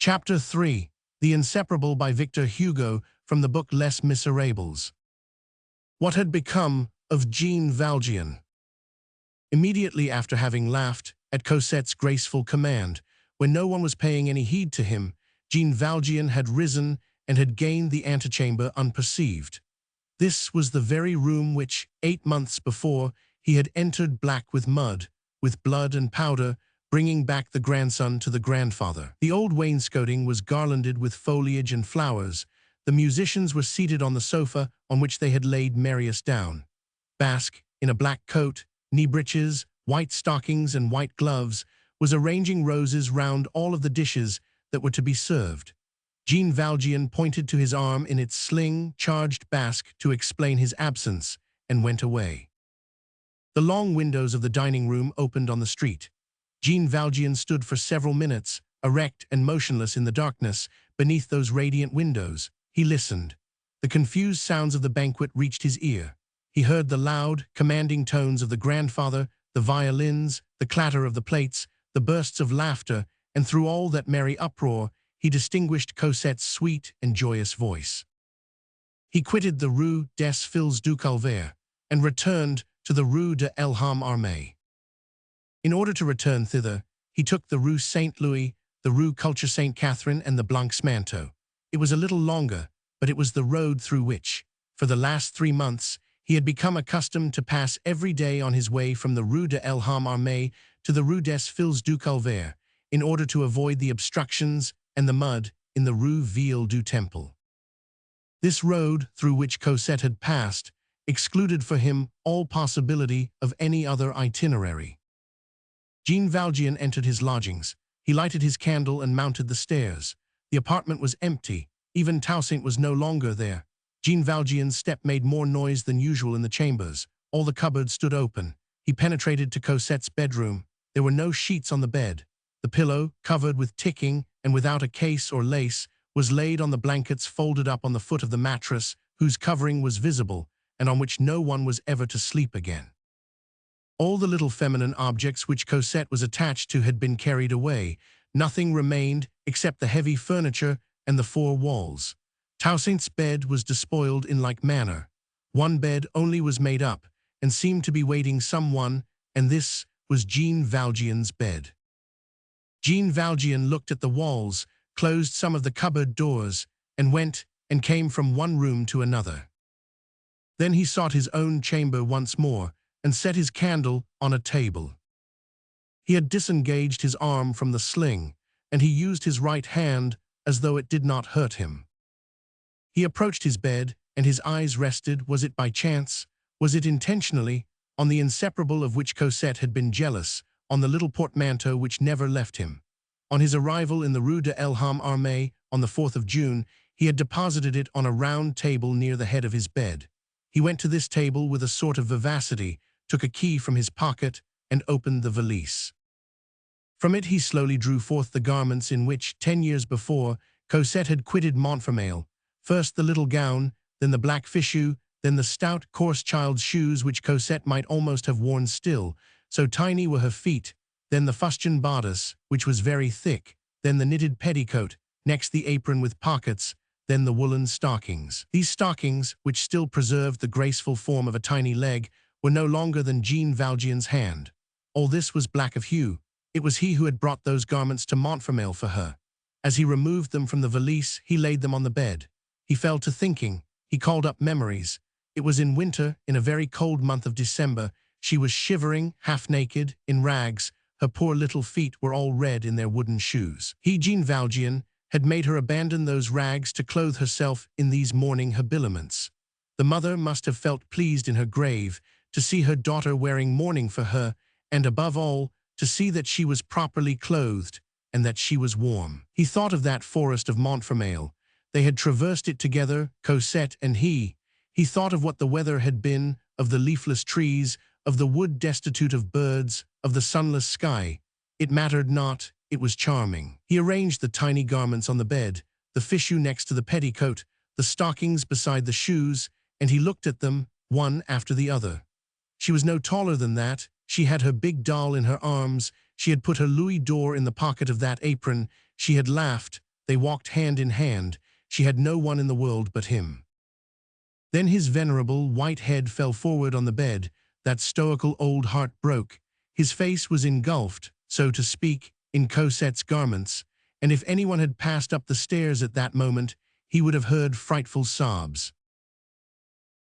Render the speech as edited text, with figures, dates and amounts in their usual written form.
Chapter 3. The Inseparable by Victor Hugo from the book Les Miserables. What had become of Jean Valjean? Immediately after having laughed at Cosette's graceful command, when no one was paying any heed to him, Jean Valjean had risen and had gained the antechamber unperceived. This was the very room which, 8 months before, he had entered black with mud, with blood and powder, bringing back the grandson to the grandfather. The old wainscoting was garlanded with foliage and flowers. The musicians were seated on the sofa on which they had laid Marius down. Basque, in a black coat, knee breeches, white stockings and white gloves, was arranging roses round all of the dishes that were to be served. Jean Valjean pointed to his arm in its sling, charged Basque to explain his absence, and went away. The long windows of the dining room opened on the street. Jean Valjean stood for several minutes, erect and motionless in the darkness, beneath those radiant windows. He listened. The confused sounds of the banquet reached his ear. He heard the loud, commanding tones of the grandfather, the violins, the clatter of the plates, the bursts of laughter, and through all that merry uproar, he distinguished Cosette's sweet and joyous voice. He quitted the Rue des Filles du Calvaire and returned to the Rue de l'Homme Armé. In order to return thither, he took the Rue Saint-Louis, the Rue Culture Sainte-Catherine, and the Blancs-Manteaux. It was a little longer, but it was the road through which, for the last 3 months, he had become accustomed to pass every day on his way from the Rue de l'Homme Armé to the Rue des Filles du Calvaire, in order to avoid the obstructions and the mud in the Rue Ville du Temple. This road, through which Cosette had passed, excluded for him all possibility of any other itinerary. Jean Valjean entered his lodgings. He lighted his candle and mounted the stairs. The apartment was empty. Even Toussaint was no longer there. Jean Valjean's step made more noise than usual in the chambers. All the cupboards stood open. He penetrated to Cosette's bedroom. There were no sheets on the bed. The pillow, covered with ticking and without a case or lace, was laid on the blankets folded up on the foot of the mattress, whose covering was visible, and on which no one was ever to sleep again. All the little feminine objects which Cosette was attached to had been carried away. Nothing remained except the heavy furniture and the 4 walls. Toussaint's bed was despoiled in like manner. One bed only was made up, and seemed to be waiting someone, and this was Jean Valjean's bed. Jean Valjean looked at the walls, closed some of the cupboard doors, and went and came from one room to another. Then he sought his own chamber once more, and set his candle on a table. He had disengaged his arm from the sling, and he used his right hand as though it did not hurt him. He approached his bed, and his eyes rested, was it by chance, was it intentionally, on the Inseparable of which Cosette had been jealous, on the little portmanteau which never left him. On his arrival in the Rue de l'Homme Armé on the 4th of June, he had deposited it on a round table near the head of his bed. He went to this table with a sort of vivacity, took a key from his pocket, and opened the valise. From it he slowly drew forth the garments in which, 10 years before, Cosette had quitted Montfermeil, first the little gown, then the black fichu, then the stout, coarse child's shoes which Cosette might almost have worn still, so tiny were her feet, then the fustian bodice, which was very thick, then the knitted petticoat, next the apron with pockets, then the woolen stockings. These stockings, which still preserved the graceful form of a tiny leg, were no longer than Jean Valjean's hand. All this was black of hue. It was he who had brought those garments to Montfermeil for her. As he removed them from the valise, he laid them on the bed. He fell to thinking. He called up memories. It was in winter, in a very cold month of December. She was shivering, half-naked, in rags. Her poor little feet were all red in their wooden shoes. He, Jean Valjean, had made her abandon those rags to clothe herself in these mourning habiliments. The mother must have felt pleased in her grave to see her daughter wearing mourning for her, and above all, to see that she was properly clothed and that she was warm. He thought of that forest of Montfermeil. They had traversed it together, Cosette and he. He thought of what the weather had been, of the leafless trees, of the wood destitute of birds, of the sunless sky. It mattered not, it was charming. He arranged the tiny garments on the bed, the fichu next to the petticoat, the stockings beside the shoes, and he looked at them, one after the other. She was no taller than that. She had her big doll in her arms. She had put her louis d'or in the pocket of that apron. She had laughed. They walked hand in hand. She had no one in the world but him. Then his venerable, white head fell forward on the bed. That stoical old heart broke. His face was engulfed, so to speak, in Cosette's garments, and if anyone had passed up the stairs at that moment, he would have heard frightful sobs.